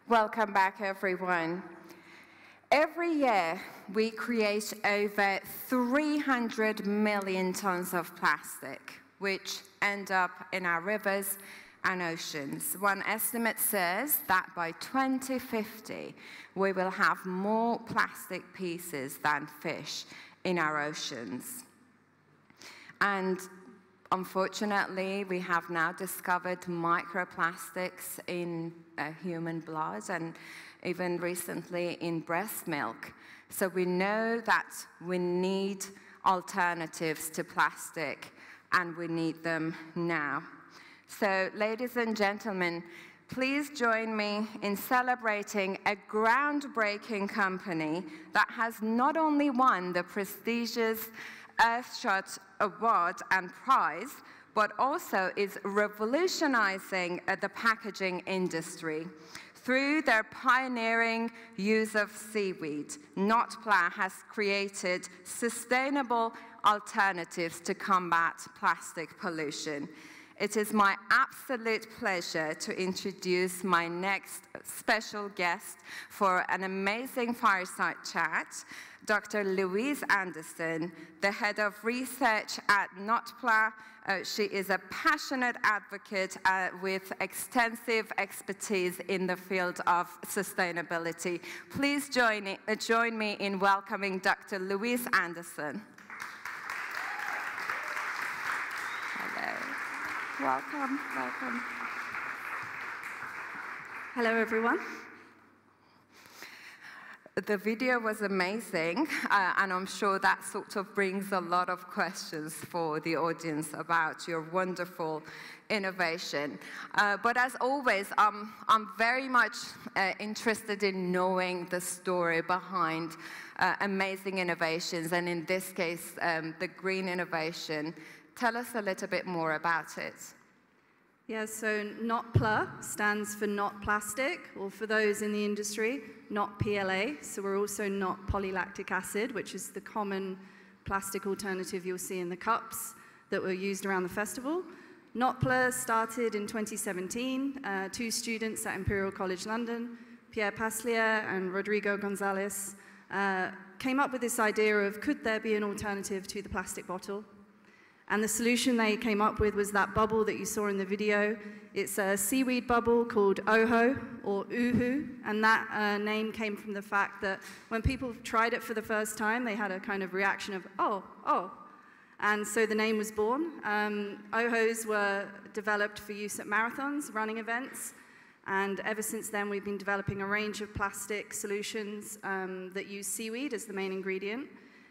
Welcome back, everyone. Every year, we create over 300 million tons of plastic, which end up in our rivers and oceans. One estimate says that by 2050, we will have more plastic pieces than fish in our oceans. And unfortunately, we have now discovered microplastics in human blood and even recently in breast milk. So we know that we need alternatives to plastic, and we need them now. So, ladies and gentlemen, please join me in celebrating a groundbreaking company that has not only won the prestigious Earthshot Award and prize, but also is revolutionizing the packaging industry. Through their pioneering use of seaweed, Notpla has created sustainable alternatives to combat plastic pollution. It is my absolute pleasure to introduce my next special guest for an amazing fireside chat, Dr. Louise Anderson, the head of research at Notpla. She is a passionate advocate with extensive expertise in the field of sustainability. Please join me in welcoming Dr. Louise Anderson. Welcome, welcome. Hello, everyone. The video was amazing, and I'm sure that sort of brings a lot of questions for the audience about your wonderful innovation. But as always, I'm very much interested in knowing the story behind amazing innovations, and in this case, the green innovation. Tell us a little bit more about it. Yeah, so Notpla stands for not plastic, or for those in the industry, not PLA. So we're also not polylactic acid, which is the common plastic alternative you'll see in the cups that were used around the festival. Notpla started in 2017. Two students at Imperial College London, Pierre Paslier and Rodrigo Gonzalez, came up with this idea of, could there be an alternative to the plastic bottle? And the solution they came up with was that bubble that you saw in the video. It's a seaweed bubble called Oho, or Uhu, and that name came from the fact that when people tried it for the first time, they had a kind of reaction of, oh. And so the name was born. Ohos were developed for use at marathons, running events, and ever since then we've been developing a range of plastic solutions that use seaweed as the main ingredient.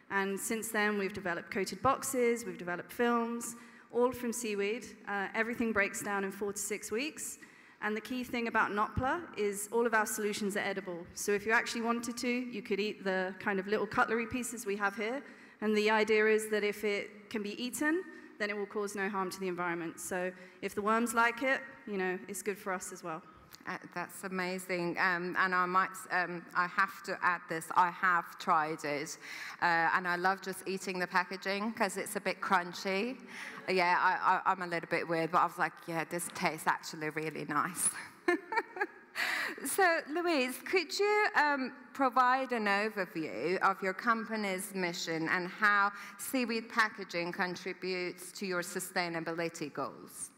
And since then, we've developed coated boxes, we've developed films, all from seaweed. Everything breaks down in 4 to 6 weeks. And the key thing about Notpla is all of our solutions are edible. So if you actually wanted to, you could eat the kind of little cutlery pieces we have here. And the idea is that if it can be eaten, then it will cause no harm to the environment. So if the worms like it, you know, it's good for us as well. That's amazing, and I have to add this, I have tried it, and I love just eating the packaging because it's a bit crunchy. Yeah, I'm a little bit weird, but I was like, yeah, this tastes actually really nice. So, Louise, could you provide an overview of your company's mission and how seaweed packaging contributes to your sustainability goals?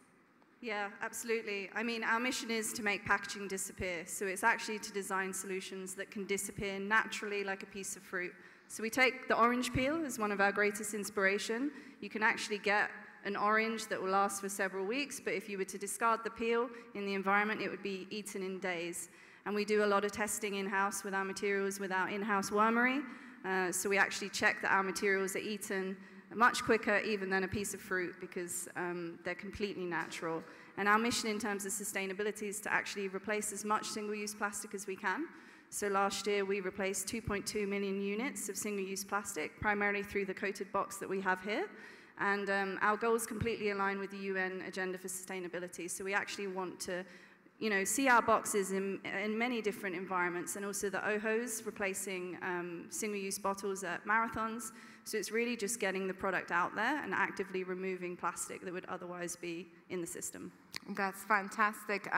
Yeah, absolutely. I mean, our mission is to make packaging disappear. So it's actually to design solutions that can disappear naturally like a piece of fruit. So we take the orange peel as one of our greatest inspiration. You can actually get an orange that will last for several weeks, but if you were to discard the peel in the environment, it would be eaten in days. And we do a lot of testing in-house with our materials, with our in-house wormery. So we actually check that our materials are eaten much quicker even than a piece of fruit because they're completely natural. And our mission in terms of sustainability is to actually replace as much single-use plastic as we can. So last year we replaced 2.2 million units of single-use plastic, primarily through the coated box that we have here. And our goals completely align with the UN Agenda for Sustainability. So we actually want to see our boxes in many different environments, and also the Ohos replacing single-use bottles at marathons. So it's really just getting the product out there and actively removing plastic that would otherwise be in the system. That's fantastic,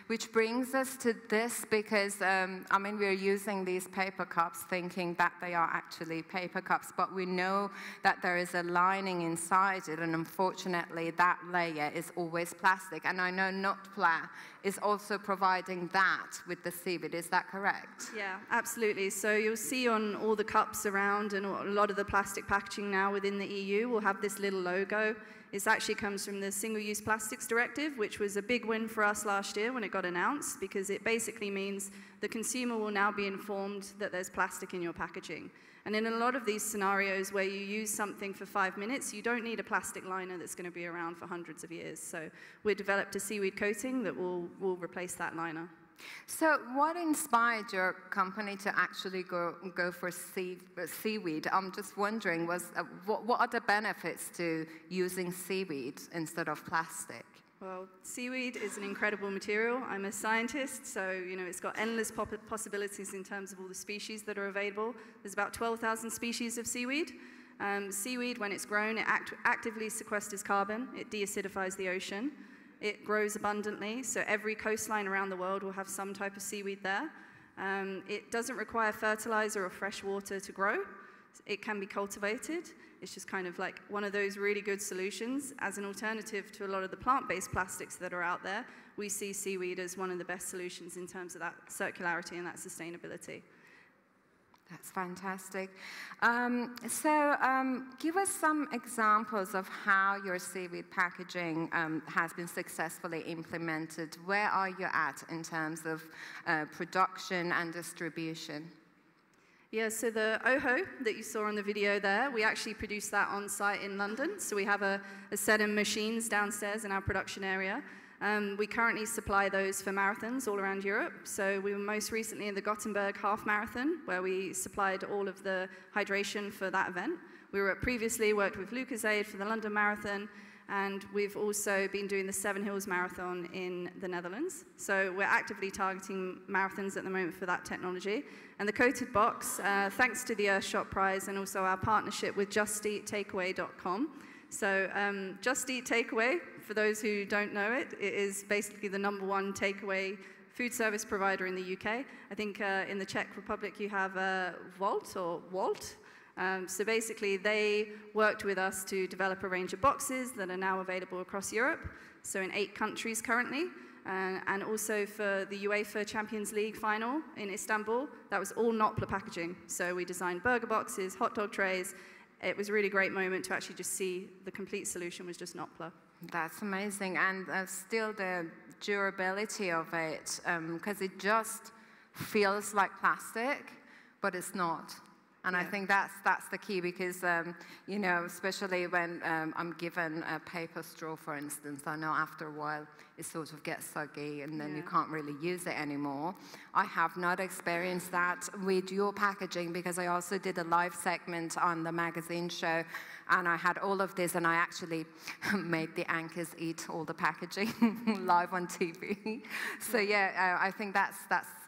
which brings us to this because, I mean, we're using these paper cups thinking that they are actually paper cups, but we know that there is a lining inside it, and unfortunately that layer is always plastic. And I know Notpla is also providing that with the seaweed, is that correct? Yeah, absolutely. So you'll see on all the cups around and a lot of the plastic packaging now within the EU will have this little logo. It actually comes from the Single-Use Plastics Directive, which was a big win for us last year when it got announced, because it basically means the consumer will now be informed that there's plastic in your packaging. And in a lot of these scenarios where you use something for 5 minutes, you don't need a plastic liner that's going to be around for hundreds of years. So we developed a seaweed coating that will replace that liner. So what inspired your company to actually go for seaweed? I'm just wondering, what are the benefits to using seaweed instead of plastic? Well, seaweed is an incredible material. I'm a scientist, so it's got endless possibilities in terms of all the species that are available. There's about 12,000 species of seaweed. Seaweed, when it's grown, it actively sequesters carbon. It deacidifies the ocean. It grows abundantly, so every coastline around the world will have some type of seaweed there. It doesn't require fertilizer or fresh water to grow. It can be cultivated. It's just kind of like one of those really good solutions. As an alternative to a lot of the plant-based plastics that are out there, we see seaweed as one of the best solutions in terms of that circularity and that sustainability. That's fantastic. Give us some examples of how your seaweed packaging has been successfully implemented. Where are you at in terms of production and distribution? Yeah, so the Oho that you saw on the video there, we actually produced that on site in London. So we have a set of machines downstairs in our production area. We currently supply those for marathons all around Europe. So we were most recently in the Gothenburg Half Marathon, where we supplied all of the hydration for that event. We previously worked with Lucozade for the London Marathon, and we've also been doing the Seven Hills Marathon in the Netherlands. So we're actively targeting marathons at the moment for that technology. And the coated box, thanks to the Earthshot Prize and also our partnership with JustEatTakeaway.com. So Just Eat Takeaway, for those who don't know it, it is basically the #1 takeaway food service provider in the UK. I think in the Czech Republic you have Volt or Walt. So basically they worked with us to develop a range of boxes that are now available across Europe, so in 8 countries currently. And also for the UEFA Champions League final in Istanbul, that was all Notpla packaging. So we designed burger boxes, hot dog trays. It was a really great moment to actually just see the complete solution was just Notpla. That's amazing, and still the durability of it, because it just feels like plastic, but it's not. And I think that's the key, because, especially when I'm given a paper straw, for instance, I know after a while it sort of gets soggy and then you can't really use it anymore. I have not experienced that with your packaging, because I also did a live segment on the magazine show, and I had all of this, and I actually made the anchors eat all the packaging live on TV. So I think that's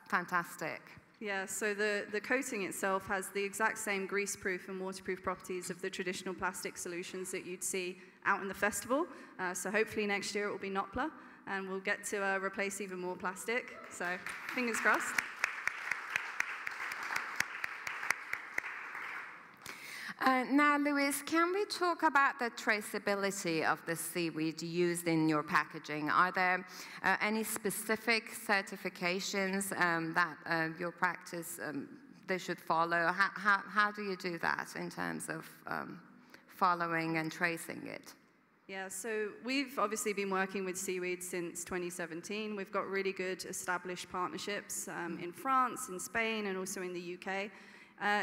fantastic. Yeah, so the coating itself has the exact same grease-proof and waterproof properties of the traditional plastic solutions that you'd see out in the festival. So hopefully next year it will be Notpla, and we'll get to replace even more plastic. So fingers crossed. Now, Louise, can we talk about the traceability of the seaweed used in your packaging? Are there any specific certifications that your practice they should follow? How do you do that in terms of following and tracing it? Yeah, so we've obviously been working with seaweed since 2017. We've got really good established partnerships in France, in Spain, and also in the UK.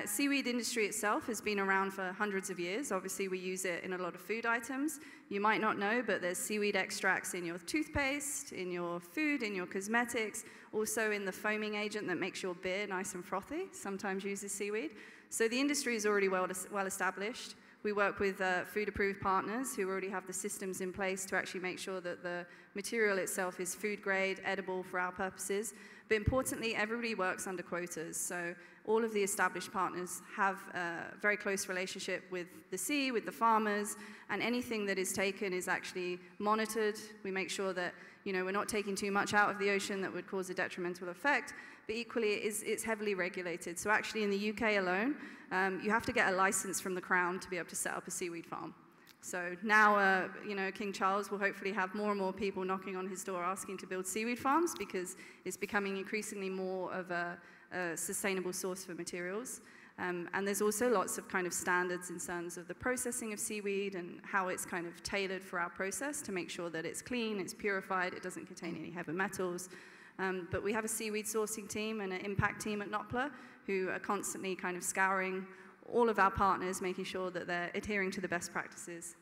Seaweed industry itself has been around for hundreds of years. Obviously, we use it in a lot of food items. You might not know, but there's seaweed extracts in your toothpaste, in your food, in your cosmetics, also in the foaming agent that makes your beer nice and frothy, sometimes uses seaweed. So the industry is already well established. We work with food-approved partners who already have the systems in place to actually make sure that the material itself is food-grade, edible for our purposes. But importantly, everybody works under quotas. So all of the established partners have a very close relationship with the sea, with the farmers, and anything that is taken is actually monitored. We make sure that you know, we're not taking too much out of the ocean that would cause a detrimental effect, but equally it's heavily regulated. So actually in the UK alone, you have to get a license from the Crown to be able to set up a seaweed farm. So now, you know, King Charles will hopefully have more and more people knocking on his door asking to build seaweed farms because it's becoming increasingly more of a sustainable source for materials. And there's also lots of kind of standards in terms of the processing of seaweed and how it's kind of tailored for our process to make sure that it's clean, it's purified, it doesn't contain any heavy metals. But we have a seaweed sourcing team and an impact team at Notpla who are constantly kind of scouring all of our partners, making sure that they're adhering to the best practices.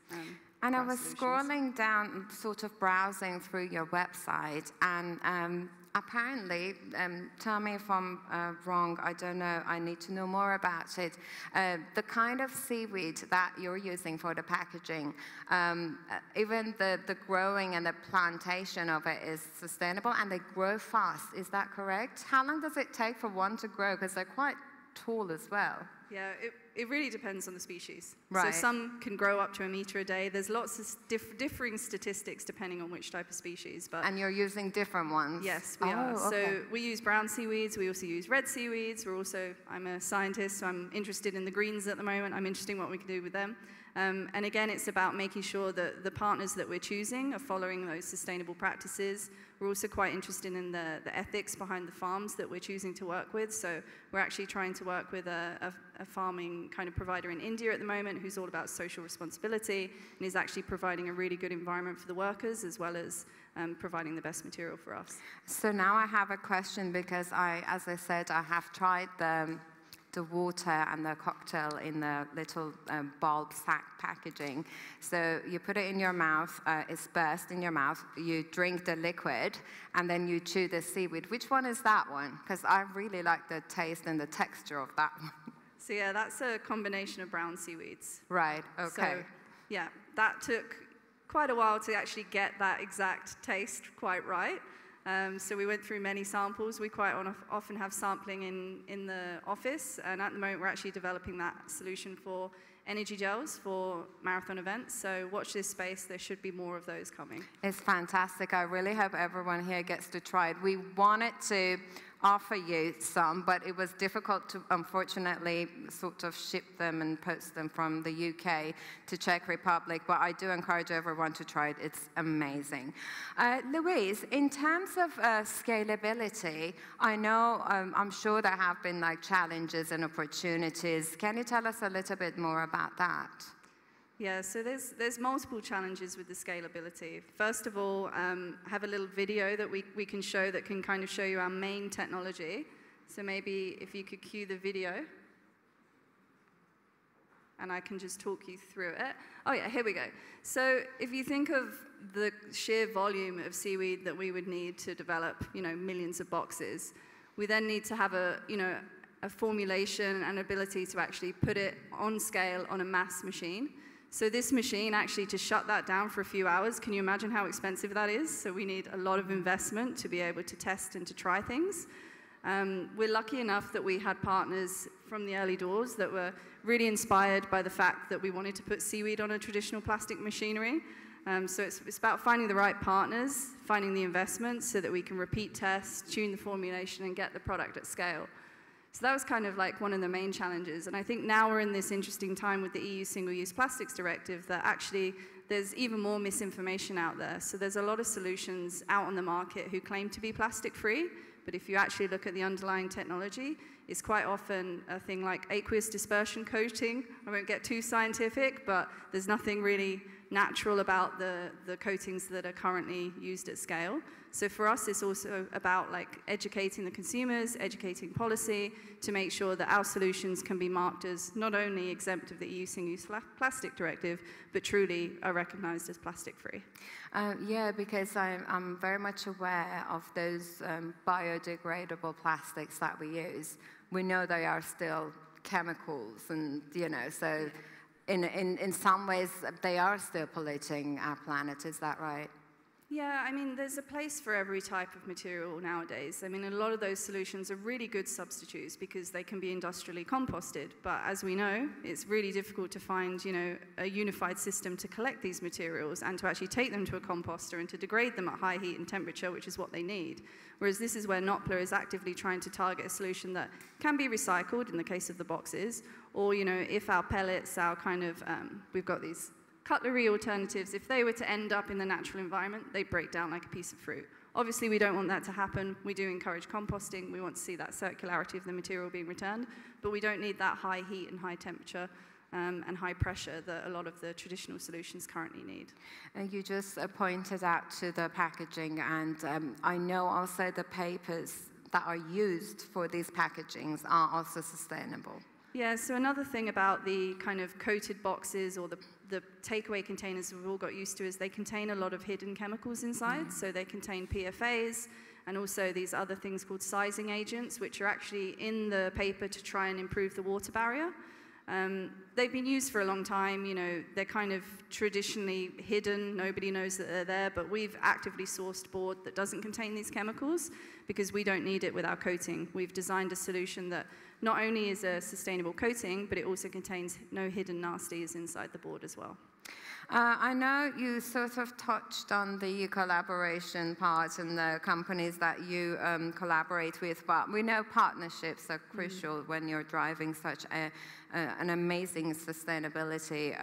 And I was scrolling down, sort of browsing through your website, and apparently, tell me if I'm wrong, I don't know, I need to know more about it. The kind of seaweed that you're using for the packaging, even the growing and the plantation of it is sustainable, and they grow fast, is that correct? How long does it take for one to grow? Because they're quite tall as well. Yeah, it really depends on the species. Right. So some can grow up to 1 meter a day. There's lots of differing statistics depending on which type of species. But and you're using different ones? Yes, we are. Okay. So we use brown seaweeds. We also use red seaweeds. I'm a scientist, so I'm interested in the greens at the moment. I'm interested in what we can do with them. And again, it's about making sure that the partners that we're choosing are following those sustainable practices. We're also quite interested in the ethics behind the farms that we're choosing to work with. So we're actually trying to work with a farming kind of provider in India at the moment who's all about social responsibility and is actually providing a really good environment for the workers as well as providing the best material for us. So now I have a question because as I said, I have tried the water and the cocktail in the little bulb sack packaging. So you put it in your mouth, it's burst in your mouth, you drink the liquid, and then you chew the seaweed. Which one is that one? Because I really like the taste and the texture of that one. So yeah, that's a combination of brown seaweeds. Right, okay. So yeah, that took quite a while to actually get that exact taste quite right. So we went through many samples. We quite often have sampling in the office, and at the moment we're actually developing that solution for energy gels for marathon events. So watch this space. There should be more of those coming. It's fantastic. I really hope everyone here gets to try it. We wanted to offer you some, but it was difficult to, unfortunately, sort of ship them and post them from the UK to Czech Republic, but I do encourage everyone to try it. It's amazing. Louise, in terms of scalability, I know, I'm sure there have been like challenges and opportunities. Can you tell us a little bit more about that? Yeah, so there's multiple challenges with the scalability. First of all, I have a little video that we can show that can kind of show you our main technology. So maybe if you could cue the video, and I can just talk you through it. Oh yeah, here we go. So if you think of the sheer volume of seaweed that we would need to develop, you know, millions of boxes, we then need to have a formulation and ability to actually put it on scale on a mass machine. So this machine, actually, to shut that down for a few hours, can you imagine how expensive that is? So we need a lot of investment to be able to test and to try things. We're lucky enough that we had partners from the early doors that were really inspired by the fact that we wanted to put seaweed on a traditional plastic machinery. So it's about finding the right partners, finding the investment so that we can repeat tests, tune the formulation, and get the product at scale. So that was kind of like one of the main challenges. And I think now we're in this interesting time with the EU Single-Use Plastics Directive that actually there's even more misinformation out there. So there's a lot of solutions out on the market who claim to be plastic-free, but if you actually look at the underlying technology, it's quite often a thing like aqueous dispersion coating. I won't get too scientific, but there's nothing really natural about the coatings that are currently used at scale. So for us, it's also about like educating the consumers, educating policy to make sure that our solutions can be marked as not only exempt of the EU Single-Use Plastic Directive, but truly are recognized as plastic-free. Yeah, because I'm very much aware of those biodegradable plastics that we use. We know they are still chemicals, and you know, so in some ways they are still polluting our planet. Is that right? Yeah, I mean, there's a place for every type of material nowadays. I mean, a lot of those solutions are really good substitutes because they can be industrially composted. But as we know, it's really difficult to find, a unified system to collect these materials and to actually take them to a composter and to degrade them at high heat and temperature, which is what they need. Whereas this is where Notpla is actively trying to target a solution that can be recycled in the case of the boxes, or, if our pellets, our we've got these cutlery alternatives, if they were to end up in the natural environment, they'd break down like a piece of fruit. Obviously, we don't want that to happen. We do encourage composting. We want to see that circularity of the material being returned, but we don't need that high heat and high temperature and high pressure that a lot of the traditional solutions currently need. You just pointed out to the packaging, and I know also the papers that are used for these packagings are also sustainable. Yeah, so another thing about the kind of coated boxes or the takeaway containers we've all got used to is they contain a lot of hidden chemicals inside. So they contain PFAs and also these other things called sizing agents, which are actually in the paper to try and improve the water barrier. They've been used for a long time, they're kind of traditionally hidden, nobody knows that they're there, but we've actively sourced board that doesn't contain these chemicals because we don't need it with our coating. We've designed a solution that not only is a sustainable coating, but it also contains no hidden nasties inside the board as well. I know you sort of touched on the collaboration part and the companies that you collaborate with, but we know partnerships are crucial when you're driving such an amazing sustainability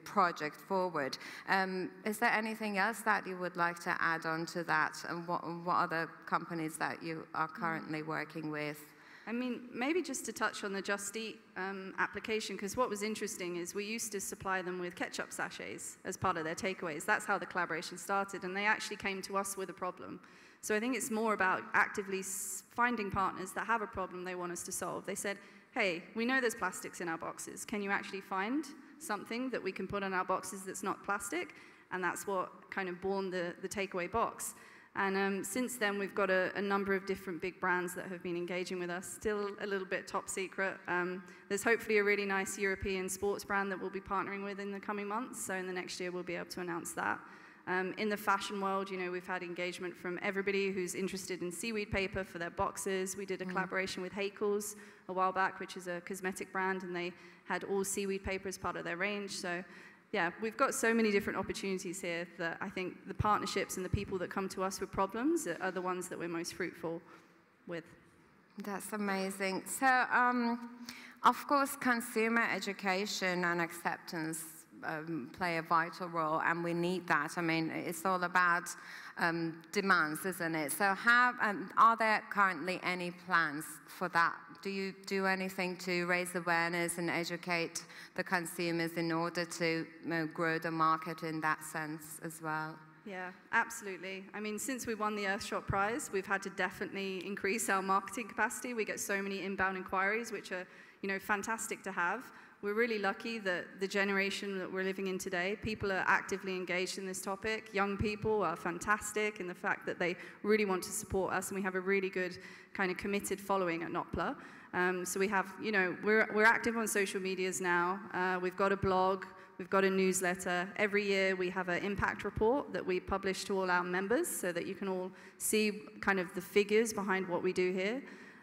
project forward. Is there anything else that you would like to add on to that? And what other companies that you are currently working with? I mean, maybe just to touch on the Just Eat application, because what was interesting is we used to supply them with ketchup sachets as part of their takeaways. That's how the collaboration started, and they actually came to us with a problem. So I think it's more about actively finding partners that have a problem they want us to solve. They said, hey, we know there's plastics in our boxes. Can you actually find something that we can put on our boxes that's not plastic? And that's what kind of born the takeaway box. And since then, we've got a number of different big brands that have been engaging with us, still a little bit top secret. There's hopefully a really nice European sports brand that we'll be partnering with in the coming months, so in the next year, we'll be able to announce that. In the fashion world, we've had engagement from everybody who's interested in seaweed paper for their boxes. We did a collaboration with Hakel's a while back, which is a cosmetic brand, and they had all seaweed paper as part of their range. So yeah, we've got so many different opportunities here that I think the partnerships and the people that come to us with problems are the ones that we're most fruitful with. That's amazing. So, of course, consumer education and acceptance play a vital role, and we need that. I mean, it's all about demands, isn't it? So are there currently any plans for that? Do you do anything to raise awareness and educate the consumers in order to grow the market in that sense as well? Yeah, absolutely. I mean, since we won the Earthshot Prize, we've had to definitely increase our marketing capacity. We get so many inbound inquiries, which are, fantastic to have. We're really lucky that the generation that we're living in today, people are actively engaged in this topic. Young people are fantastic in the fact that they really want to support us, and we have a really good kind of committed following at Notpla. So we have, we're active on social medias now. We've got a blog, we've got a newsletter. Every year we have an impact report that we publish to all our members so that you can all see kind of the figures behind what we do here.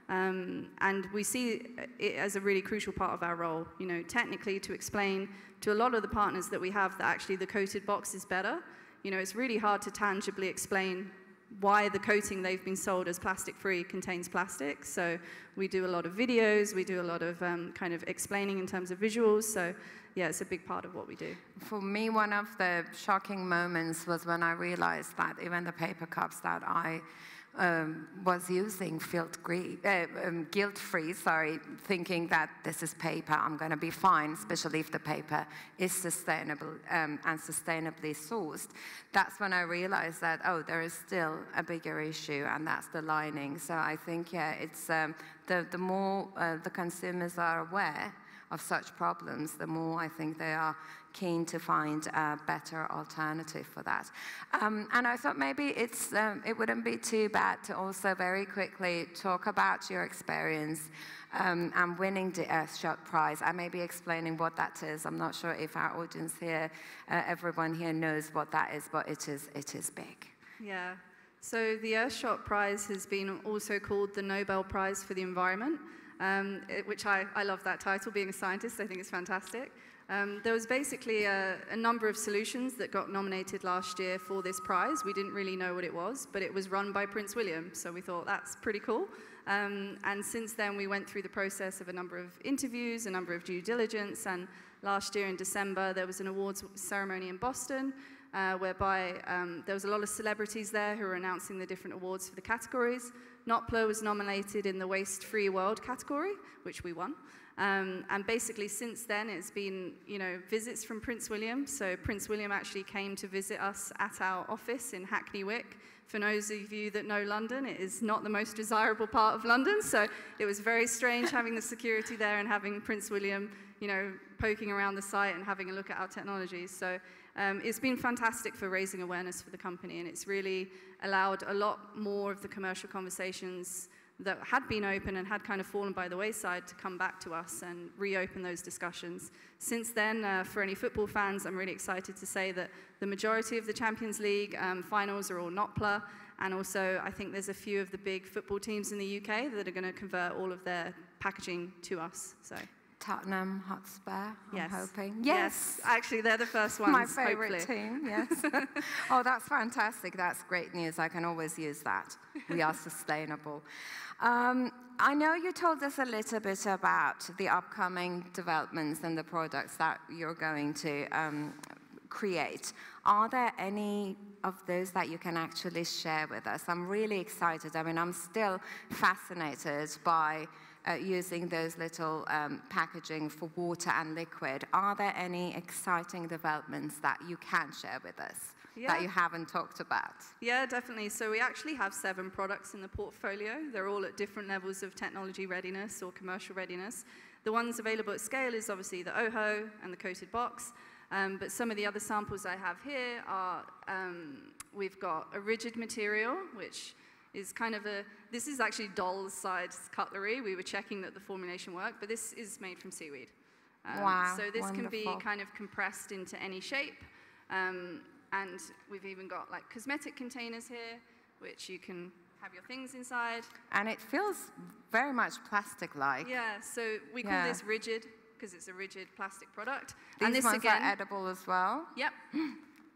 And we see it as a really crucial part of our role, technically to explain to a lot of the partners that we have that actually the coated box is better. It's really hard to tangibly explain why the coating they've been sold as plastic-free contains plastic. So we do a lot of videos, we do a lot of kind of explaining in terms of visuals. So yeah, it's a big part of what we do. For me, one of the shocking moments was when I realized that even the paper cups that I was using guilt-free, thinking that this is paper, I'm going to be fine, especially if the paper is sustainable and sustainably sourced. That's when I realized that, there is still a bigger issue, and that's the lining. So I think, yeah, it's the more the consumers are aware of such problems, the more I think they are keen to find a better alternative for that. And I thought maybe it wouldn't be too bad to also very quickly talk about your experience and winning the Earthshot Prize, and maybe explaining what that is. I'm not sure if our audience here, everyone here knows what that is, but it is big. Yeah. So the Earthshot Prize has been also called the Nobel Prize for the Environment, which I love that title. Being a scientist, I think it's fantastic. There was basically a number of solutions that got nominated last year for this prize. We didn't really know what it was, but it was run by Prince William, so we thought that's pretty cool. And since then, we went through the process of a number of interviews, a number of due diligence, and last year in December, there was an awards ceremony in Boston, whereby there was a lot of celebrities there who were announcing the different awards for the categories. Notpla was nominated in the Waste-Free World category, which we won. And basically, since then, it's been, visits from Prince William. So Prince William actually came to visit us at our office in Hackney Wick. For those of you that know London, it is not the most desirable part of London. So it was very strange having the security there and having Prince William, poking around the site and having a look at our technologies. So it's been fantastic for raising awareness for the company, and it's really allowed a lot more of the commercial conversations that had been open and had kind of fallen by the wayside to come back to us and reopen those discussions. Since then, for any football fans, I'm really excited to say that the majority of the Champions League finals are all Notpla, and also I think there's a few of the big football teams in the UK that are going to convert all of their packaging to us. So. Tottenham Hotspur, yes. I'm hoping. Yes, actually, they're the first ones, my favorite hopefully. team, yes. Oh, that's fantastic. That's great news. I can always use that. We are sustainable. I know you told us a little bit about the upcoming developments and the products that you're going to create. Are there any of those that you can actually share with us? I'm really excited. I mean, I'm still fascinated by using those little packaging for water and liquid. Are there any exciting developments that you can share with us that you haven't talked about? Yeah, definitely. So we actually have 7 products in the portfolio. They're all at different levels of technology readiness or commercial readiness. The ones available at scale is obviously the OHO and the coated box. But some of the other samples I have here are, we've got a rigid material, which is kind of this is actually doll-sized cutlery. We were checking that the formulation worked, but this is made from seaweed. Wow, so this wonderful. can be kind of compressed into any shape. And we've even got like cosmetic containers here, which you can have your things inside. And it feels very much plastic-like. Yeah, so we call this rigid, because it's a rigid plastic product. These and this ones again, are edible as well? Yep.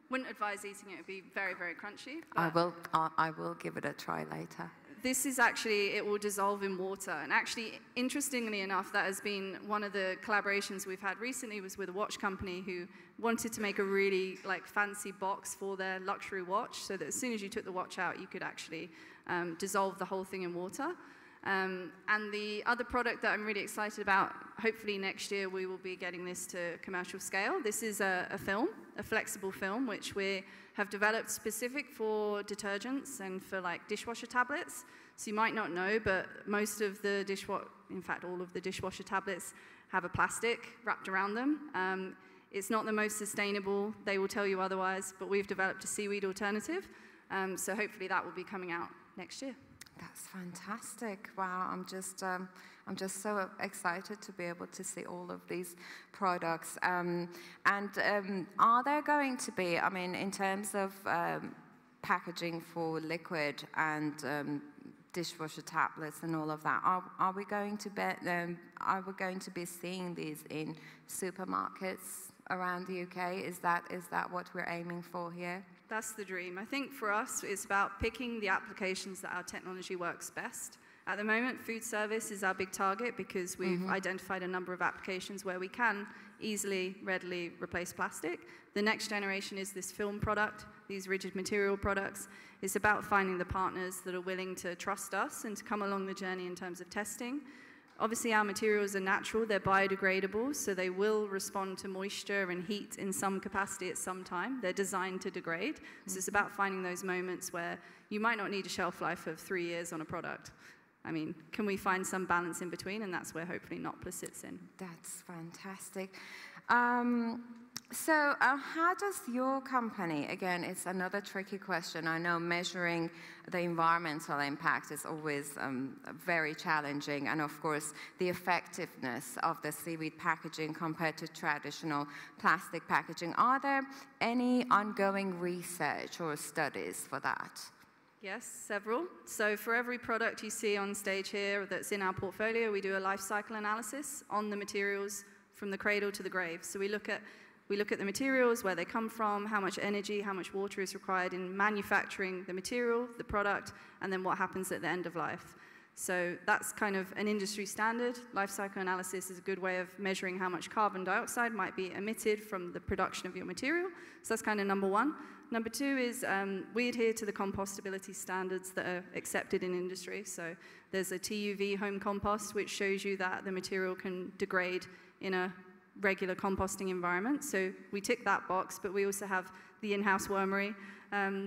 Wouldn't advise eating it. It would be very, very crunchy. I will give it a try later. This is actually, it will dissolve in water. And actually, interestingly enough, that has been one of the collaborations we've had recently was with a watch company who wanted to make a really fancy box for their luxury watch so that as soon as you took the watch out, you could actually dissolve the whole thing in water. And the other product that I'm really excited about, hopefully next year we will be getting this to commercial scale. This is a film, a flexible film, which we have developed specific for detergents and for dishwasher tablets. So you might not know, but most of the in fact all of the dishwasher tablets have a plastic wrapped around them. It's not the most sustainable, they will tell you otherwise, but we've developed a seaweed alternative. So hopefully that will be coming out next year. That's fantastic. Wow, I'm just so excited to be able to see all of these products. And are there going to be, I mean, in terms of packaging for liquid and dishwasher tablets and all of that, are we going to be seeing these in supermarkets around the UK? Is that what we're aiming for here? That's the dream. I think for us, it's about picking the applications that our technology works best. At the moment, food service is our big target because we've identified a number of applications where we can easily, readily replace plastic. The next generation is this film product, these rigid material products. It's about finding the partners that are willing to trust us and to come along the journey in terms of testing. Obviously, our materials are natural, they're biodegradable, so they will respond to moisture and heat in some capacity at some time. They're designed to degrade. So it's about finding those moments where you might not need a shelf life of 3 years on a product. I mean, can we find some balance in between? And that's where hopefully Notpla sits in. That's fantastic. So how does your company, again, it's another tricky question. I know measuring the environmental impact is always very challenging, and of course, the effectiveness of the seaweed packaging compared to traditional plastic packaging. Are there any ongoing research or studies for that? Yes, several. So for every product you see on stage here that's in our portfolio, we do a life cycle analysis on the materials from the cradle to the grave. So we look at the materials, where they come from, how much energy, how much water is required in manufacturing the material, the product, and then what happens at the end of life. So that's kind of an industry standard. Life cycle analysis is a good way of measuring how much carbon dioxide might be emitted from the production of your material. So that's kind of number one. Number two is we adhere to the compostability standards that are accepted in industry. So there's a TUV home compost, which shows you that the material can degrade in a regular composting environment. So we tick that box, but we also have the in-house wormery,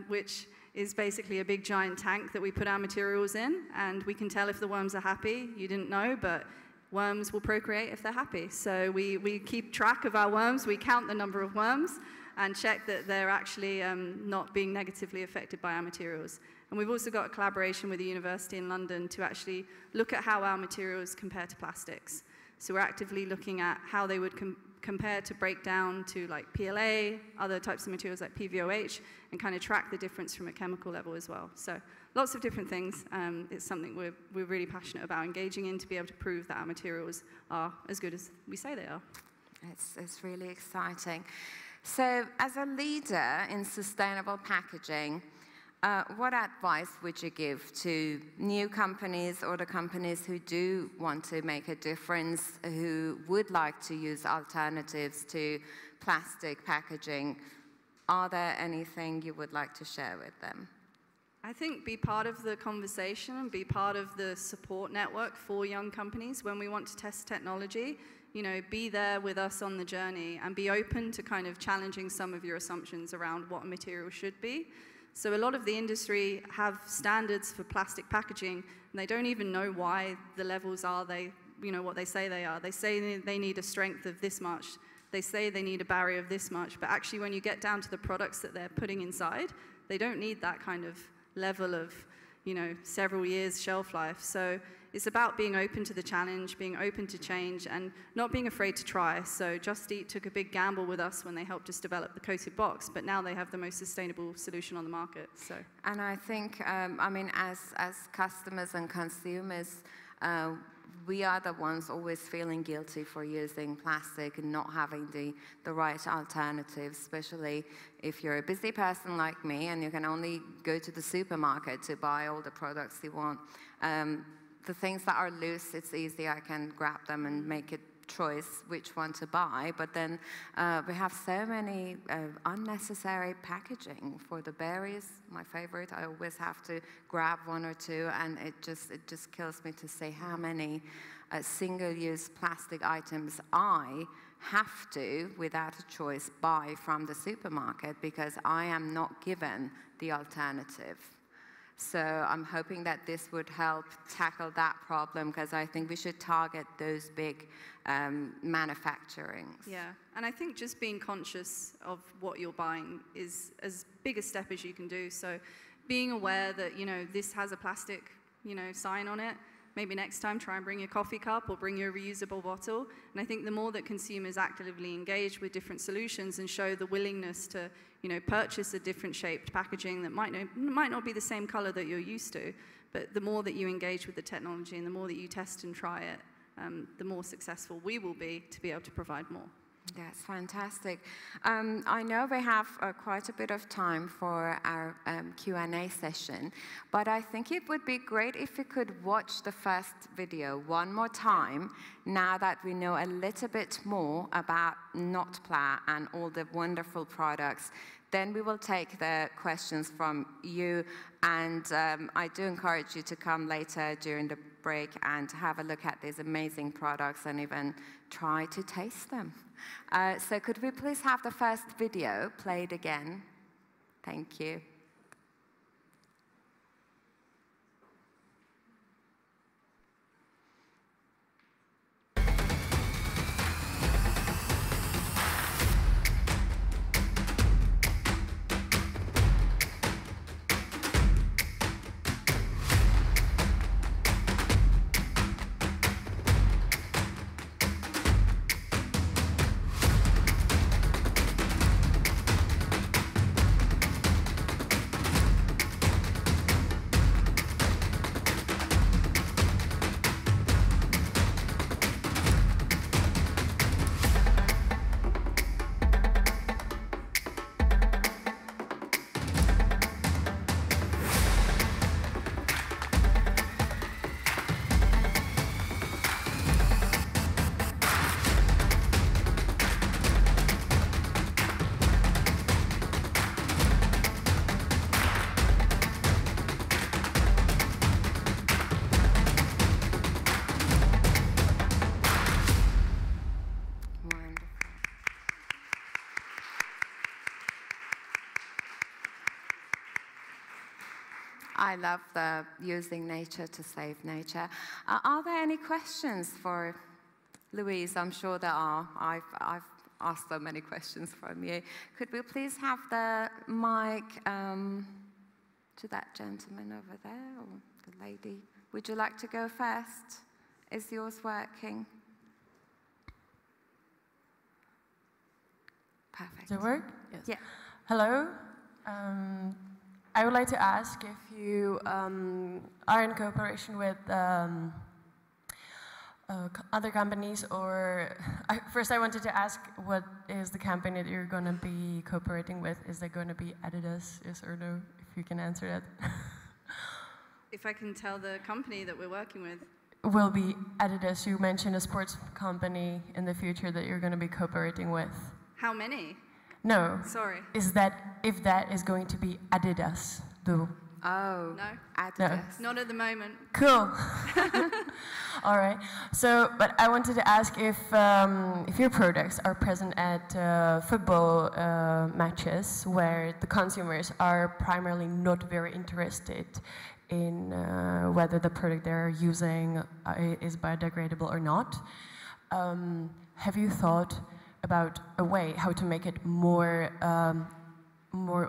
which is basically a big giant tank that we put our materials in, and we can tell if the worms are happy. You didn't know, but worms will procreate if they're happy. So we keep track of our worms, we count the number of worms, and check that they're actually not being negatively affected by our materials. And we've also got a collaboration with the University in London to actually look at how our materials compare to plastics. So we're actively looking at how they would compare to break down to like PLA, other types of materials like PVOH, and kind of track the difference from a chemical level as well. So lots of different things. It's something we're really passionate about engaging in to be able to prove that our materials are as good as we say they are. It's really exciting. So as a leader in sustainable packaging, what advice would you give to new companies or the companies who do want to make a difference, who would like to use alternatives to plastic packaging? Are there anything you would like to share with them? I think be part of the conversation and be part of the support network for young companies when we want to test technology. You know, be there with us on the journey and be open to kind of challenging some of your assumptions around what a material should be. So a lot of the industry have standards for plastic packaging, and they don't even know why the levels are what they say they are. They say they need a strength of this much. They say they need a barrier of this much. But actually, when you get down to the products that they're putting inside, they don't need that kind of level of, several years shelf life. So it's about being open to the challenge, being open to change, and not being afraid to try. So Just Eat took a big gamble with us when they helped us develop the coated box, but now they have the most sustainable solution on the market. So. And I think, as customers and consumers, we are the ones always feeling guilty for using plastic and not having the right alternatives, especially if you're a busy person like me and you can only go to the supermarket to buy all the products you want. The things that are loose, it's easy, I can grab them and make a choice which one to buy, but then we have so many unnecessary packaging. For the berries, my favorite, I always have to grab one or two, and it just kills me to see how many single-use plastic items I have to, without a choice, buy from the supermarket because I am not given the alternative. So I'm hoping that this would help tackle that problem, because I think we should target those big manufacturings. Yeah, and I think just being conscious of what you're buying is as big a step as you can do. So being aware that, this has a plastic, sign on it. Maybe next time try and bring your coffee cup or bring your reusable bottle. And I think the more that consumers actively engage with different solutions and show the willingness to, purchase a different shaped packaging that might not be the same color that you're used to, but the more that you engage with the technology and the more that you test and try it, the more successful we will be to be able to provide more. That's fantastic. I know we have quite a bit of time for our Q&A session, but I think it would be great if you could watch the first video one more time, now that we know a little bit more about Notpla and all the wonderful products. Then we will take the questions from you, and I do encourage you to come later during the break and have a look at these amazing products and even try to taste them. So could we please have the first video played again? Thank you. I love the using nature to save nature. Are there any questions for Louise? I'm sure there are. I've asked so many questions from you. Could we please have the mic to that gentleman over there, or the lady? Would you like to go first? Is yours working? Perfect. Does it work? Yes. Yeah. Hello. I would like to ask if you are in cooperation with other companies, or first I wanted to ask, what is the company that you're going to be cooperating with? Is that going to be Adidas, yes or no? If you can answer that. If I can tell the company that we're working with. Will be Adidas. You mentioned a sports company in the future that you're going to be cooperating with. How many? No. Sorry. Is that, if that is going to be Adidas, though? Oh, no. Adidas. No. Not at the moment. Cool. All right. So, but I wanted to ask if your products are present at football matches where the consumers are primarily not very interested in whether the product they're using is biodegradable or not. Have you thought about a way how to make it more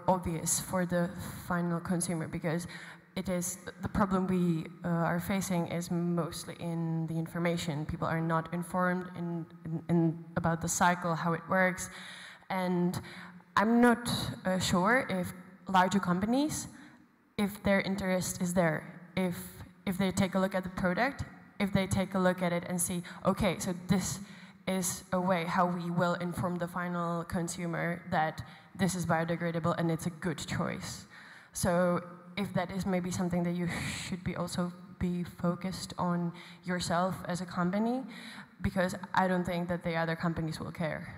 obvious for the final consumer? Because it is the problem we are facing is mostly in the information. People are not informed in about the cycle, how it works, and I'm not sure if larger companies, if their interest is there, if they take a look at the product, if they take a look at it and see, okay, so this is a way how we will inform the final consumer that this is biodegradable and it's a good choice. So if that is maybe something that you should be also be focused on yourself as a company, because I don't think that the other companies will care.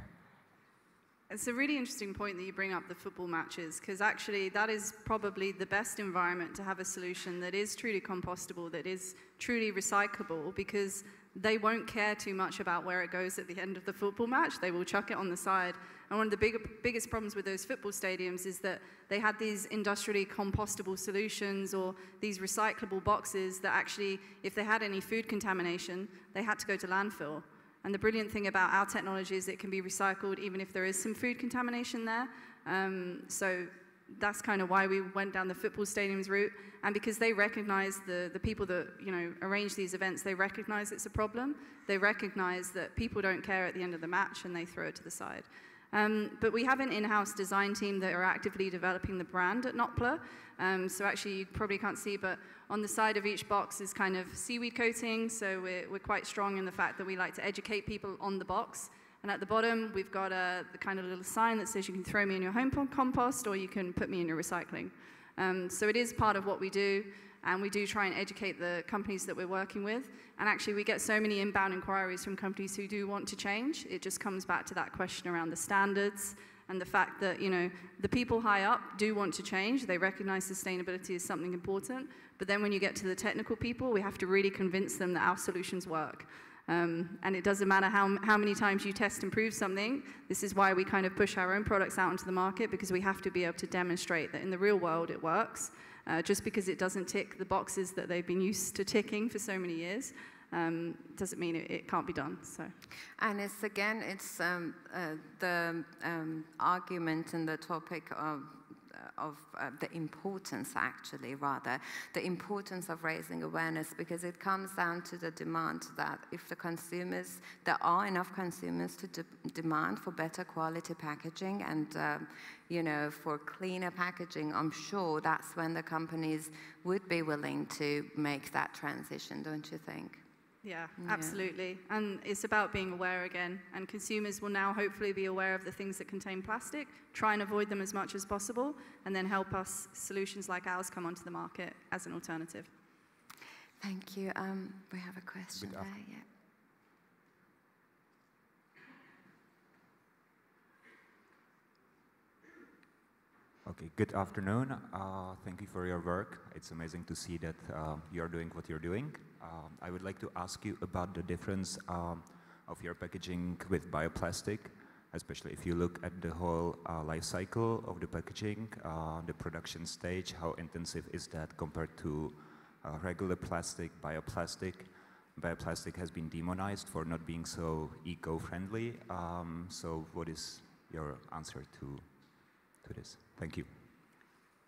It's a really interesting point that you bring up the football matches, because actually that is probably the best environment to have a solution that is truly compostable, that is truly recyclable, because they won't care too much about where it goes at the end of the football match. They will chuck it on the side. And one of the biggest problems with those football stadiums is that they had these industrially compostable solutions or these recyclable boxes that actually, if they had any food contamination, they had to go to landfill. And the brilliant thing about our technology is it can be recycled even if there is some food contamination there. So that's kind of why we went down the football stadiums route. And because they recognize the people that arrange these events, they recognize it's a problem. They recognize that people don't care at the end of the match and they throw it to the side. But we have an in-house design team that are actively developing the brand at Notpla. So actually you probably can't see, but on the side of each box is kind of seaweed coating. So we're quite strong in the fact that we like to educate people on the box. And at the bottom, we've got the kind of little sign that says you can throw me in your home compost or you can put me in your recycling. So it is part of what we do, and we do try and educate the companies that we're working with. And actually, we get so many inbound inquiries from companies who do want to change. It just comes back to that question around the standards and the fact that the people high up do want to change. They recognize sustainability is something important. But then when you get to the technical people, we have to really convince them that our solutions work. And it doesn't matter how many times you test and prove something. This is why we kind of push our own products out into the market, because we have to be able to demonstrate that in the real world it works. Just because it doesn't tick the boxes that they've been used to ticking for so many years, doesn't mean it can't be done. So. And it's the argument and the topic of the importance, actually, rather, the importance of raising awareness, because it comes down to the demand that if the consumers, there are enough consumers to demand for better quality packaging and, for cleaner packaging, I'm sure that's when the companies would be willing to make that transition, don't you think? Yeah, absolutely. And it's about being aware again. And consumers will now hopefully be aware of the things that contain plastic, try and avoid them as much as possible, and then help us solutions like ours come onto the market as an alternative. Thank you. We have a question there. Yeah. Okay, good afternoon. Thank you for your work. It's amazing to see that you're doing what you're doing. I would like to ask you about the difference of your packaging with bioplastic especially if you look at the whole life cycle of the packaging, the production stage, how intensive is that compared to regular plastic, bioplastic? Bioplastic has been demonized for not being so eco-friendly. So what is your answer to this? Thank you.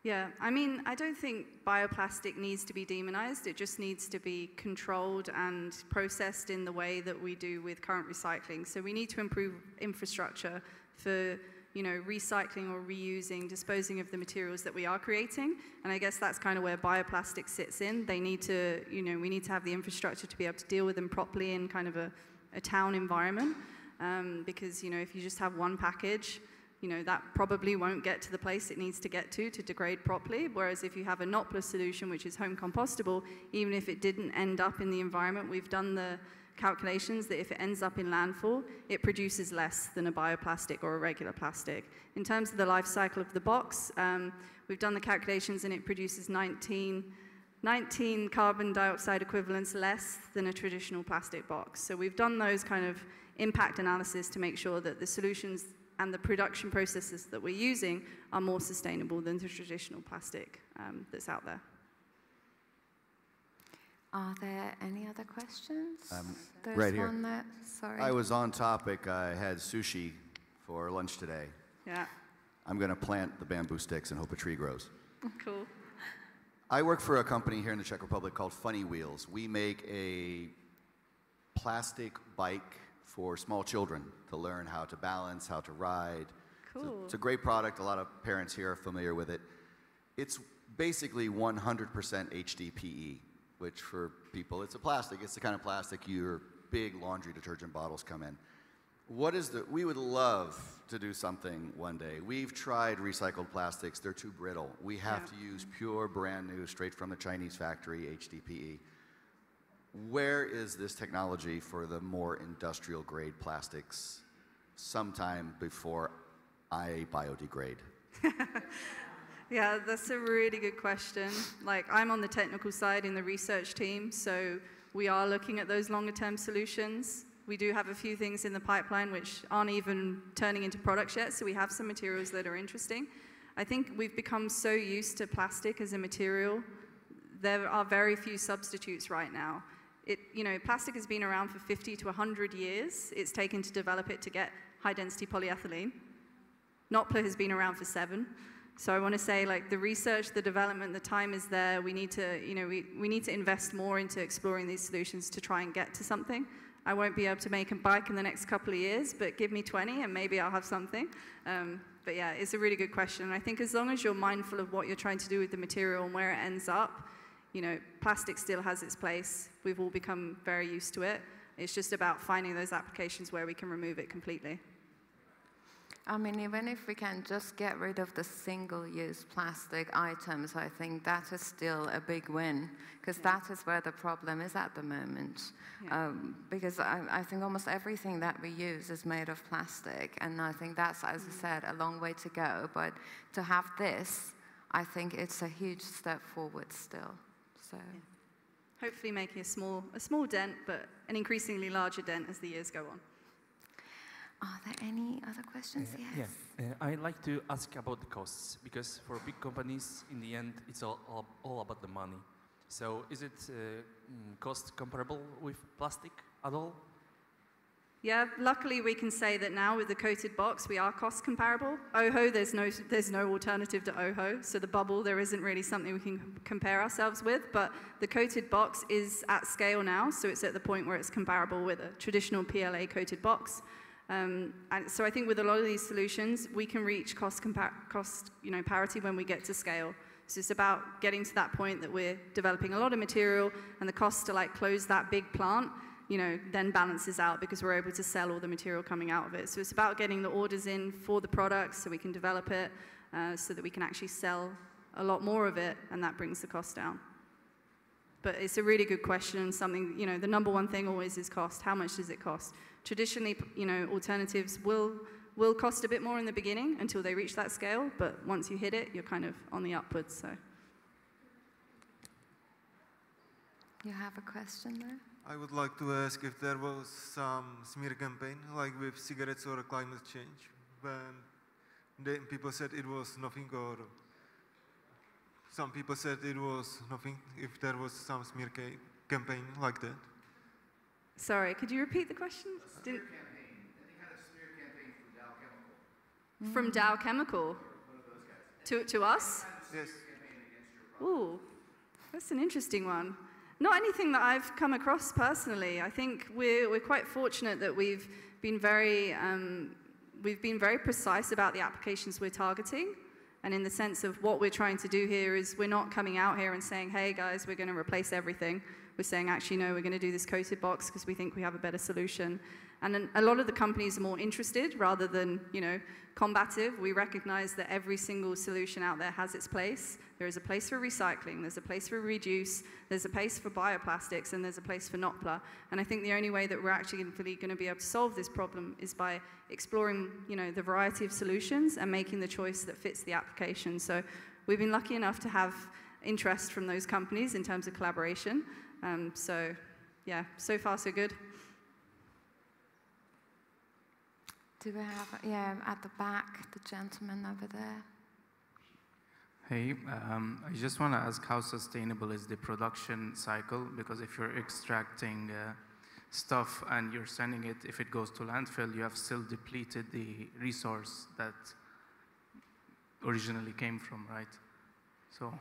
Yeah, I mean, I don't think bioplastic needs to be demonized. It just needs to be controlled and processed in the way that we do with current recycling. So we need to improve infrastructure for, you know, recycling or reusing, disposing of the materials that we are creating. And I guess that's kind of where bioplastic sits in. They need to, you know, we need to have the infrastructure to be able to deal with them properly in kind of a town environment. Because, you know, if you just have one package, you know, that probably won't get to the place it needs to get to degrade properly. Whereas if you have a Notpla solution, which is home compostable, even if it didn't end up in the environment, we've done the calculations that if it ends up in landfill, it produces less than a bioplastic or a regular plastic. In terms of the life cycle of the box, we've done the calculations and it produces 19 carbon dioxide equivalents less than a traditional plastic box. So we've done those kind of impact analysis to make sure that the solutions and the production processes that we're using are more sustainable than the traditional plastic that's out there. Are there any other questions? There's right here. one there. Sorry. I was on topic. I had sushi for lunch today. Yeah. I'm going to plant the bamboo sticks and hope a tree grows. Cool. I work for a company here in the Czech Republic called Funny Wheels. We make a plastic bike for small children to learn how to balance, how to ride. Cool. It's a great product. A lot of parents here are familiar with it. It's basically 100% HDPE, which for people, it's a plastic. It's the kind of plastic your big laundry detergent bottles come in. We would love to do something one day. We've tried recycled plastics. They're too brittle. We have to use pure, brand new, straight from the Chinese factory, HDPE. Where is this technology for the more industrial grade plastics sometime before I biodegrade? Yeah, that's a really good question. Like, I'm on the technical side in the research team, so we are looking at those longer term solutions. We do have a few things in the pipeline which aren't even turning into products yet, so we have some materials that are interesting. I think we've become so used to plastic as a material, there are very few substitutes right now. You know, plastic has been around for 50 to 100 years. It's taken to develop it to get high-density polyethylene. Notpla has been around for 7. So I want to say, like, the research, the development, the time is there. We need to, you know, we need to invest more into exploring these solutions to try and get to something. I won't be able to make a bike in the next couple of years, but give me 20 and maybe I'll have something. But yeah, it's a really good question. And I think as long as you're mindful of what you're trying to do with the material and where it ends up, you know, plastic still has its place. We've all become very used to it. It's just about finding those applications where we can remove it completely. I mean, even if we can just get rid of the single-use plastic items, I think that is still a big win, because that is where the problem is at the moment. Yeah. Because I think almost everything that we use is made of plastic, and I think that's, as I said, a long way to go. But to have this, I think it's a huge step forward still. So, hopefully making a small dent, but an increasingly larger dent as the years go on. Are there any other questions? Yes. Yeah. I'd like to ask about the costs, because for big companies, in the end, it's all about the money. So is it cost comparable with plastic at all? Yeah, luckily we can say that now with the coated box, we are cost comparable. OHO, there's no alternative to OHO, so the bubble, there isn't really something we can compare ourselves with, but the coated box is at scale now, so it's at the point where it's comparable with a traditional PLA coated box. And so I think with a lot of these solutions, we can reach cost parity when we get to scale. So it's about getting to that point that we're developing a lot of material, and the cost to like close that big plant, you know, then balances out because we're able to sell all the material coming out of it. So it's about getting the orders in for the products so we can develop it, so that we can actually sell a lot more of it, and that brings the cost down. But it's a really good question, something, you know, the number one thing always is cost. How much does it cost? Traditionally, you know, alternatives will cost a bit more in the beginning until they reach that scale, but once you hit it, you're kind of on the upwards, so. You have a question there? I would like to ask if there was some smear campaign, like with cigarettes or climate change, when people said it was nothing, or some people said it was nothing, if there was some smear campaign like that. Sorry, could you repeat the question? A smear campaign. Any kind of smear campaign from Dow Chemical. From Dow Chemical? One of those guys. To us? Yes. Ooh, that's an interesting one. Not anything that I've come across personally. I think we're quite fortunate that we've been very precise about the applications we're targeting, and in the sense of what we're trying to do here is we're not coming out here and saying, hey guys, we're going to replace everything. We're saying, actually, no, we're going to do this coated box because we think we have a better solution. And a lot of the companies are more interested rather than, combative. We recognize that every single solution out there has its place. There is a place for recycling, there's a place for reduce, there's a place for bioplastics, and there's a place for Notpla. And I think the only way that we're actually going to be able to solve this problem is by exploring, the variety of solutions and making the choice that fits the application. So we've been lucky enough to have interest from those companies in terms of collaboration. So yeah, so far so good. Do we have, at the back, the gentleman over there? Hey, I just want to ask how sustainable is the production cycle? Because if you're extracting stuff and you're sending it, if it goes to landfill, you have still depleted the resource that originally came from, right? So.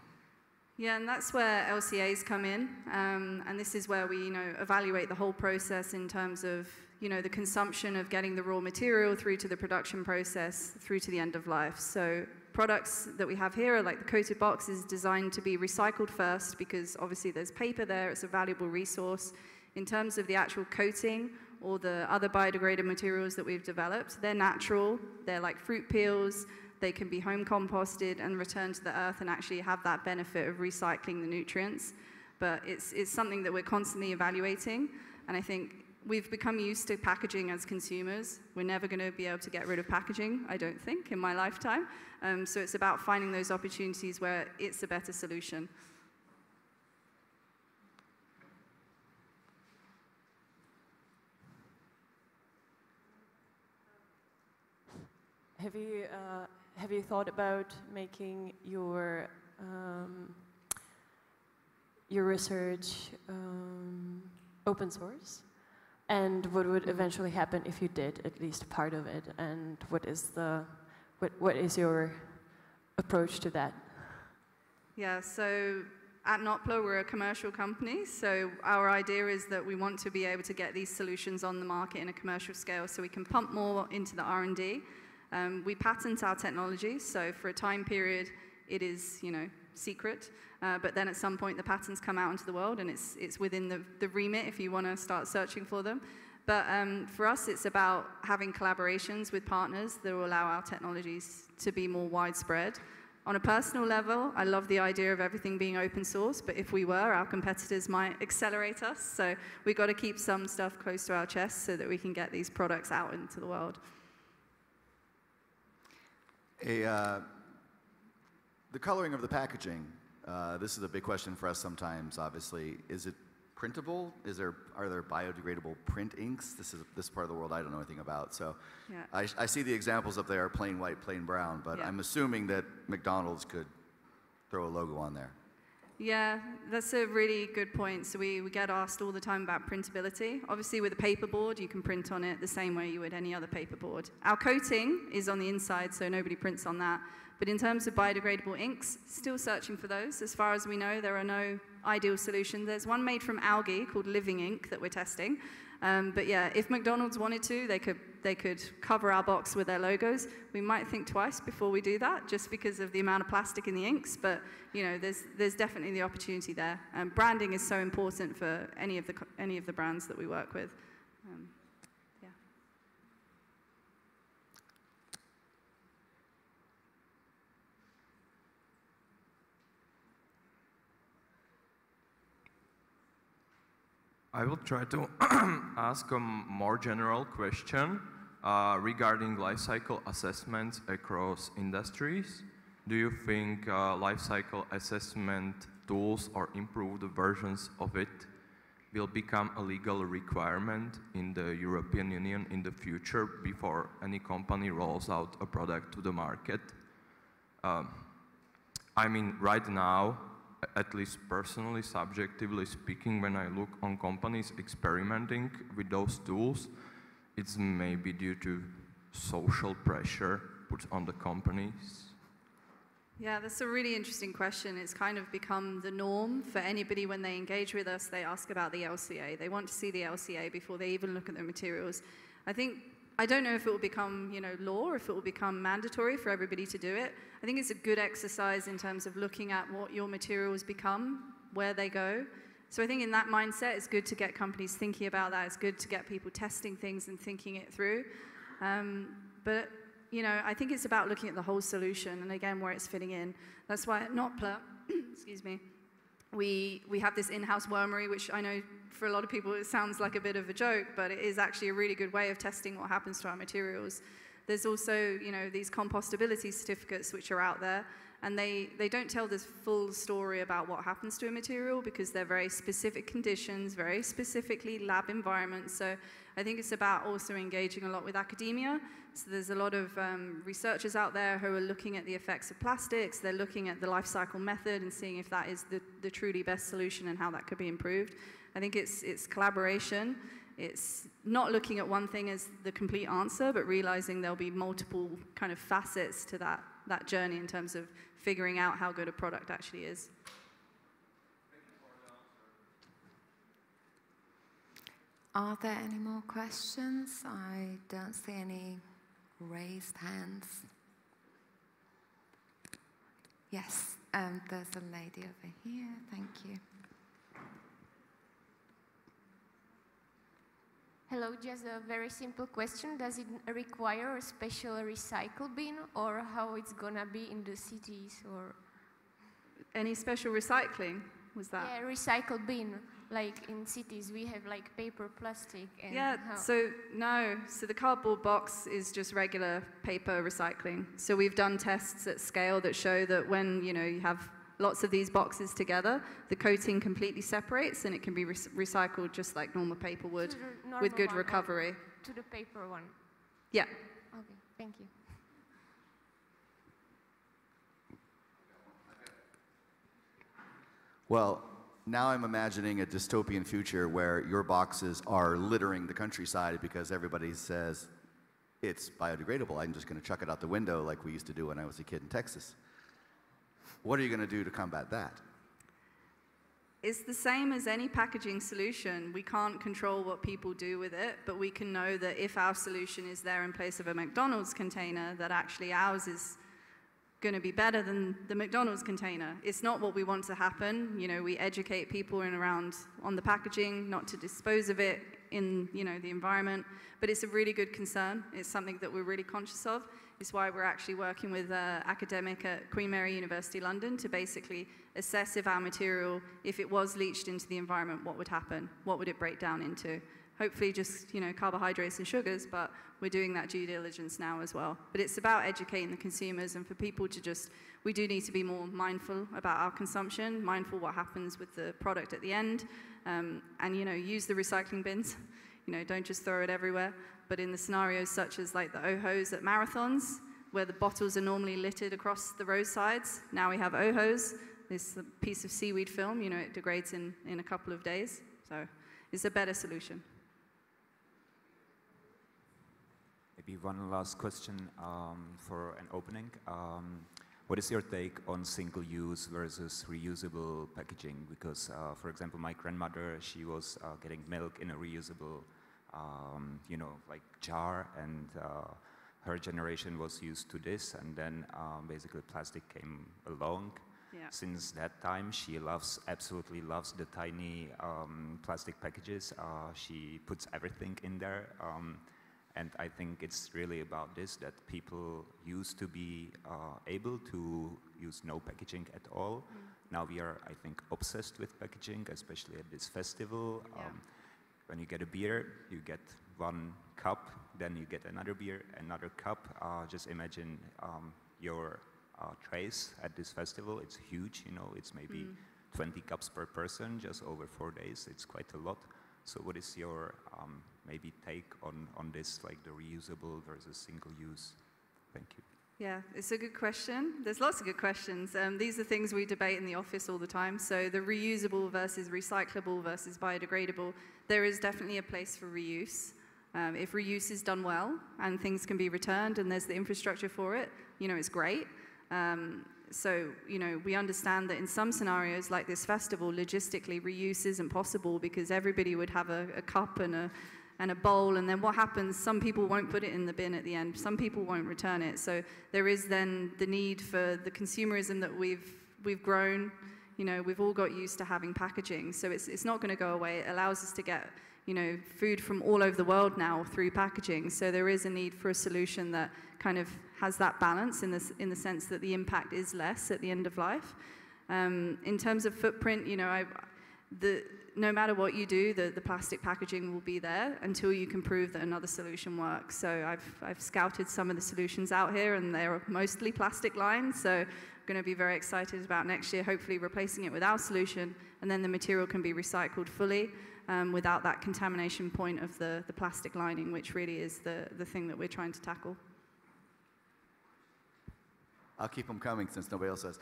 Yeah, and that's where LCAs come in, and this is where we, evaluate the whole process in terms of, the consumption of getting the raw material through to the production process, through to the end of life. So products that we have here are like the coated box is designed to be recycled first because obviously there's paper there, it's a valuable resource. In terms of the actual coating or the other biodegradable materials that we've developed, they're natural, they're like fruit peels, they can be home composted and returned to the earth and actually have that benefit of recycling the nutrients. But it's something that we're constantly evaluating, and I think we've become used to packaging as consumers. We're never going to be able to get rid of packaging, I don't think, in my lifetime. So it's about finding those opportunities where it's a better solution. Have you thought about making your research open source? And what would eventually happen if you did at least part of it? And what is your approach to that? Yeah, so at Notpla, we're a commercial company. So our idea is that we want to be able to get these solutions on the market in a commercial scale so we can pump more into the R&D. We patent our technology, so for a time period, it is, secret. But then at some point, the patents come out into the world, and it's within the remit if you want to start searching for them. But for us, it's about having collaborations with partners that will allow our technologies to be more widespread. On a personal level, I love the idea of everything being open source, but if we were, our competitors might accelerate us. So we've got to keep some stuff close to our chest so that we can get these products out into the world. The coloring of the packaging, this is a big question for us sometimes, obviously. Is it printable? Are there biodegradable print inks? This part of the world I don't know anything about. So yeah. I see the examples up there, plain white, plain brown, but yeah. I'm assuming that McDonald's could throw a logo on there. Yeah, that's a really good point. So we get asked all the time about printability. Obviously, with a paperboard, you can print on it the same way you would any other paperboard. Our coating is on the inside, so nobody prints on that. But in terms of biodegradable inks, still searching for those. As far as we know, there are no ideal solutions. There's one made from algae called Living Ink that we're testing. But yeah, if McDonald's wanted to, they could cover our box with their logos. We might think twice before we do that, just because of the amount of plastic in the inks. But there's definitely the opportunity there. Branding is so important for any of the brands that we work with. Yeah. I will try to ask a more general question regarding life cycle assessments across industries. Do you think life cycle assessment tools or improved versions of it will become a legal requirement in the European Union in the future before any company rolls out a product to the market. I mean, right now, at least personally, subjectively speaking, when I look on companies experimenting with those tools, it's maybe due to social pressure put on the companies. Yeah, that's a really interesting question. It's kind of become the norm for anybody when they engage with us, they ask about the LCA. They want to see the LCA before they even look at the materials. I don't know if it will become, law, or if it will become mandatory for everybody to do it. I think it's a good exercise in terms of looking at what your materials become, where they go. So I think in that mindset, it's good to get companies thinking about that. It's good to get people testing things and thinking it through. But I think it's about looking at the whole solution and again where it's fitting in. That's why at Notpla, excuse me, we have this in-house wormery, which I know for a lot of people it sounds like a bit of a joke, but it is actually a really good way of testing what happens to our materials. There's also these compostability certificates which are out there, and they don't tell this full story about what happens to a material because they're very specific conditions, very specifically lab environments. So I think it's about also engaging a lot with academia. So there's a lot of researchers out there who are looking at the effects of plastics. They're looking at the life cycle method and seeing if that is the truly best solution and how that could be improved. I think it's collaboration. It's not looking at one thing as the complete answer, but realizing there'll be multiple kind of facets to that journey in terms of figuring out how good a product actually is. Are there any more questions? I don't see any raised hands. Yes, there's a lady over here. Thank you. Hello, just a very simple question. Does it require a special recycle bin, or how it's gonna be in the cities, or? Any special recycling, was that? Yeah, recycle bin. Like in cities, we have like paper, plastic, and so the cardboard box is just regular paper recycling. So we've done tests at scale that show that when you have lots of these boxes together, the coating completely separates and it can be recycled just like normal paper would with good recovery. To the paper one? Yeah. Okay, thank you. Well, now I'm imagining a dystopian future where your boxes are littering the countryside because everybody says it's biodegradable. I'm just going to chuck it out the window like we used to do when I was a kid in Texas. What are you going to do to combat that? It's the same as any packaging solution. We can't control what people do with it, but we can know that if our solution is there in place of a McDonald's container, that actually ours is going to be better than the McDonald's container. It's not what we want to happen. We educate people on the packaging, not to dispose of it in the environment, but it's a really good concern. It's something that we're really conscious of. It's why we're actually working with an academic at Queen Mary University London to basically assess if our material, if it was leached into the environment, what would happen? What would it break down into? Hopefully just carbohydrates and sugars, but we're doing that due diligence now as well. But it's about educating the consumers and for people to we do need to be more mindful about our consumption, mindful what happens with the product at the end, and use the recycling bins. Don't just throw it everywhere. But in the scenarios such as like the OHOs at marathons, where the bottles are normally littered across the roadsides, now we have OHOs, this piece of seaweed film, it degrades in a couple of days. So it's a better solution. Maybe one last question for an opening. What is your take on single-use versus reusable packaging? Because, for example, my grandmother, she was getting milk in a reusable, like jar, and her generation was used to this, and then basically plastic came along. Yeah. Since that time, she absolutely loves the tiny plastic packages. She puts everything in there. And I think it's really about this, that people used to be able to use no packaging at all. Now we are, I think, obsessed with packaging, especially at this festival. Yeah. When you get a beer, you get one cup, then you get another beer, another cup. Just imagine your trays at this festival. It's huge, it's maybe 20 cups per person, just over 4 days. It's quite a lot. So what is your maybe take on this, like the reusable versus single use? Thank you. Yeah, it's a good question. There's lots of good questions. These are things we debate in the office all the time. So the reusable versus recyclable versus biodegradable, there is definitely a place for reuse. If reuse is done well and things can be returned and there's the infrastructure for it, you know, it's great. So, you know, we understand that in some scenarios like this festival, logistically reuse isn't possible because everybody would have a cup and a bowl, and then what happens, some people won't put it in the bin at the end, some people won't return it. So there is then the need for the consumerism that we've grown. You know, we've all got used to having packaging, so it's not going to go away. It allows us to get, you know, food from all over the world now through packaging. So there is a need for a solution that kind of has that balance in the sense that the impact is less at the end of life. In terms of footprint, you know, no matter what you do, the plastic packaging will be there until you can prove that another solution works. So I've scouted some of the solutions out here, and they're mostly plastic lined. So I'm going to be very excited about next year, hopefully replacing it with our solution, and then the material can be recycled fully without that contamination point of the plastic lining, which really is the thing that we're trying to tackle. I'll keep them coming since nobody else does.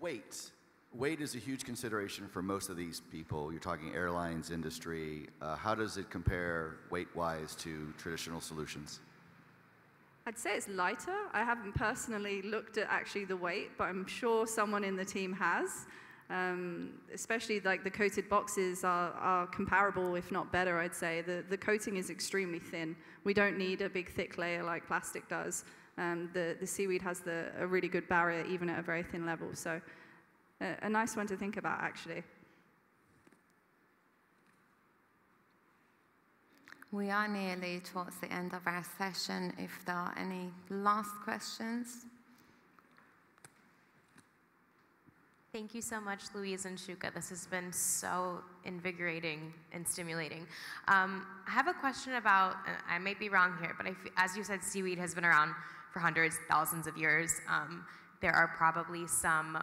Weight. Weight is a huge consideration for most of these people. You're talking airlines, industry. How does it compare weight-wise to traditional solutions? I'd say it's lighter. I haven't personally looked at actually the weight, but I'm sure someone in the team has. Especially like the coated boxes are comparable, if not better, I'd say. The coating is extremely thin. We don't need a big thick layer like plastic does. The seaweed has a really good barrier even at a very thin level. So a nice one to think about, actually. We are nearly towards the end of our session. If there are any last questions. Thank you so much, Louise and Shuka. This has been so invigorating and stimulating. I have a question about, and I may be wrong here, but as you said, seaweed has been around for hundreds, thousands of years. There are probably some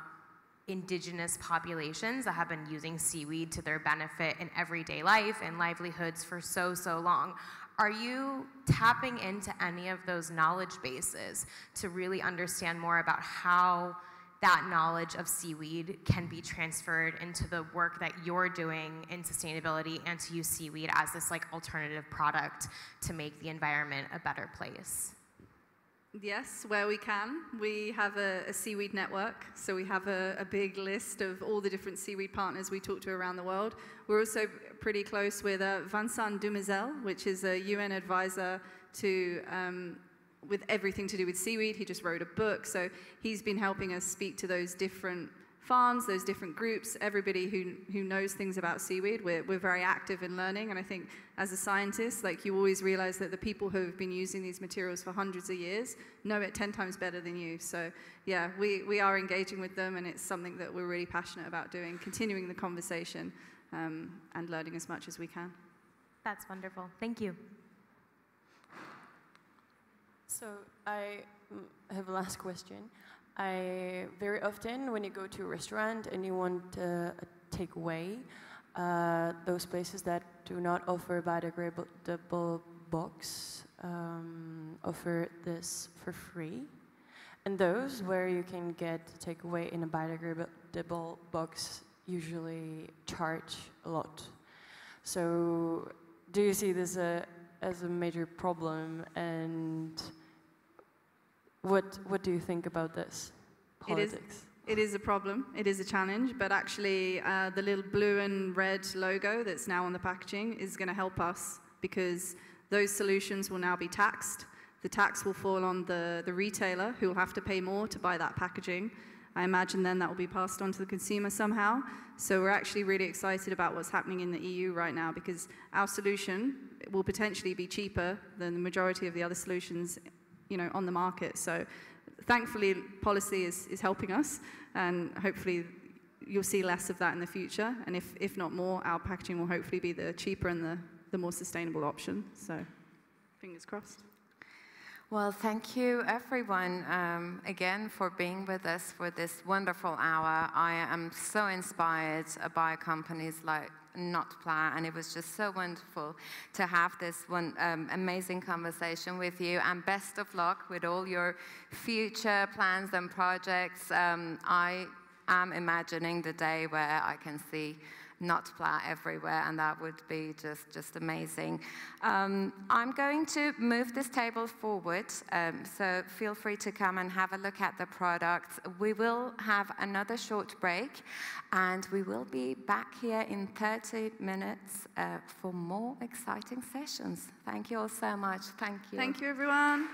indigenous populations that have been using seaweed to their benefit in everyday life and livelihoods for so long. Are you tapping into any of those knowledge bases to really understand more about how that knowledge of seaweed can be transferred into the work that you're doing in sustainability and to use seaweed as this like alternative product to make the environment a better place? Yes, where we can. We have a seaweed network, so we have a big list of all the different seaweed partners we talk to around the world. We're also pretty close with Vincent Dumézel, which is a UN advisor to with everything to do with seaweed. He just wrote a book, so he's been helping us speak to those different farms, those different groups, everybody who knows things about seaweed. We're very active in learning, and I think as a scientist, like, you always realize that the people who have been using these materials for hundreds of years know it 10 times better than you. So yeah, we are engaging with them, and it's something that we're really passionate about doing, continuing the conversation and learning as much as we can. That's wonderful. Thank you. So I have a last question. Very often when you go to a restaurant and you want a takeaway, those places that do not offer a biodegradable box offer this for free. And those where you can get takeaway in a biodegradable box usually charge a lot. So do you see this as a major problem, and what do you think about this politics? It is a problem. It is a challenge, but actually the little blue and red logo that's now on the packaging is going to help us, because those solutions will now be taxed. The tax will fall on the retailer, who will have to pay more to buy that packaging. I imagine then that will be passed on to the consumer somehow. So we're actually really excited about what's happening in the EU right now, because our solution will potentially be cheaper than the majority of the other solutions, you know, on the market. So thankfully, policy is helping us, and hopefully you'll see less of that in the future. And if not more, our packaging will hopefully be the cheaper and the more sustainable option. So fingers crossed. Well, thank you everyone again for being with us for this wonderful hour. I am so inspired by companies like Notpla, and it was just so wonderful to have this amazing conversation with you, and best of luck with all your future plans and projects. I am imagining the day where I can see Notpla everywhere, and that would be just amazing. I'm going to move this table forward, so feel free to come and have a look at the products. We will have another short break, and we will be back here in 30 minutes for more exciting sessions. Thank you all so much. Thank you. Thank you, everyone.